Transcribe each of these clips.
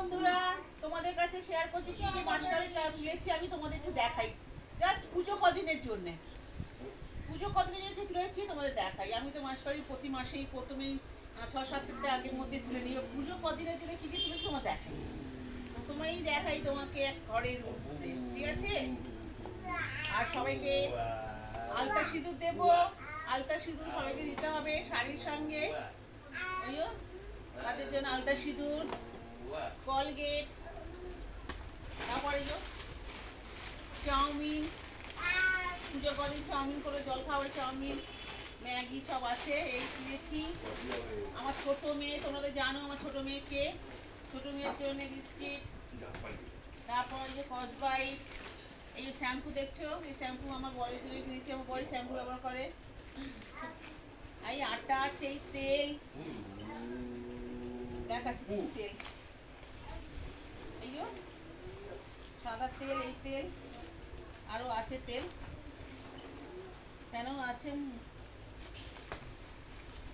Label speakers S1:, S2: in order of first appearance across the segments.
S1: বন্ধুরা, তোমাদের কাছে শেয়ার করছি কি কি মাসকারি তুলেছি আমি তোমাদের একটু দেখাই। জাস্ট পুজো কদিনের জন্য তুলেছি তোমাদের দেখাই। আমি তো মাসকারি প্রতি মাসেই প্রথমেই 6-7 আগের মধ্যে তুলে নিই। পুজো কদিনের জন্য কি কি তুলেছি তোমার দেখাই, প্রথমেই দেখাই তোমাকে এক ঘরের রুমসতে, ঠিক আছে? আর সবাইকে আলতা সিঁদুর দেবো। আলতা সিঁদুর সবাইকে দিতে হবে শাড়ির সঙ্গে। তাদের জন্য আলতা সিঁদুর, কলগেট, তারপরে চাউমিন, পুজো কদিন চাউমিন করে জল খাওয়ার চাউমিন, ম্যাগি সব আছে। এই কিনেছি। আমার ছোট মেয়ে, তোমরা তো জানো আমার ছোট মেয়েকে, ছোট মেয়ের জন্য বিস্কিট, তারপর কসবাইট, এই শ্যাম্পু দেখছো, এই শ্যাম্পু আমার বড়ের জন্য কিনেছি। আমার বড় শ্যাম্পু ব্যবহার করে। এই আটা আছে, এই তেল দেখাচ্ছি, তেল এই সাদা তেল, এই তেল আরো আছে, তেল কেন আছে,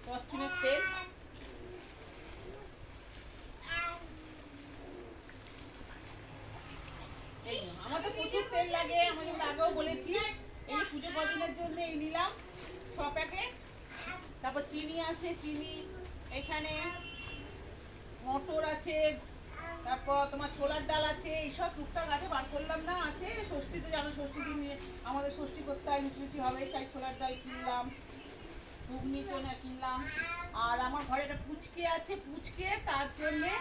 S1: ফরচুনের তেল, আমার তো প্রচুর তেল লাগে, আমি আগেও বলেছি। এই পুজো কদিনের জন্য এই নিলাম 6 প্যাকেট। তারপর চিনি আছে, চিনি এখানে, মটর আছে, তারপর তোমার ছোলার ডাল আছে, এইসব টুকটাক আছে, বার করলাম না, আছে। ষষ্ঠীতে জানো, ষষ্ঠী দিন আমাদের ষষ্ঠী করতে হয়, লুচি হবে, তাই ছোলার ডাল কিনলাম, ঘুগনি চনা কিনলাম। আর আমার ঘরে একটা পুচকে আছে, পুচকে তার জন্যে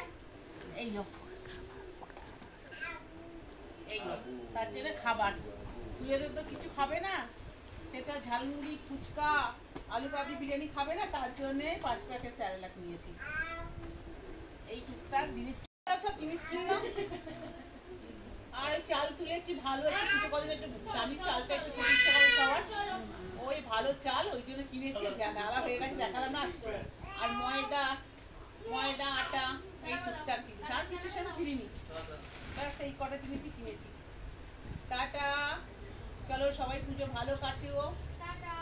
S1: এই তার জন্য খাবার। তুলেদের তো কিছু খাবে না, সেটা ঝালমুড়ি, ফুচকা, আলু কাবলি, বিরিয়ানি খাবে না, তার জন্যে 5 প্যাকেট স্যারেলাক নিয়েছি। এই টুকটাক জিনিস, সব জিনিস কিনলাম। আর ওই চাল তুলেছি ভালো, একটু পুজো কদিন একটু দামি চালটা একটু খেতে ইচ্ছা করে সবার, ওই ভালো চাল, ওই জন্য কিনেছি। ডালা হয়ে গেছে, দেখালাম না। আর ময়দা, আটা, এই টুকটাক জিনিস, আর কিছু সেরকম কিনিনি। ব্যাস এই কটা জিনিসই কিনেছি। টাটা, চলো সবাই পুজো ভালো কাটিও। টাটা।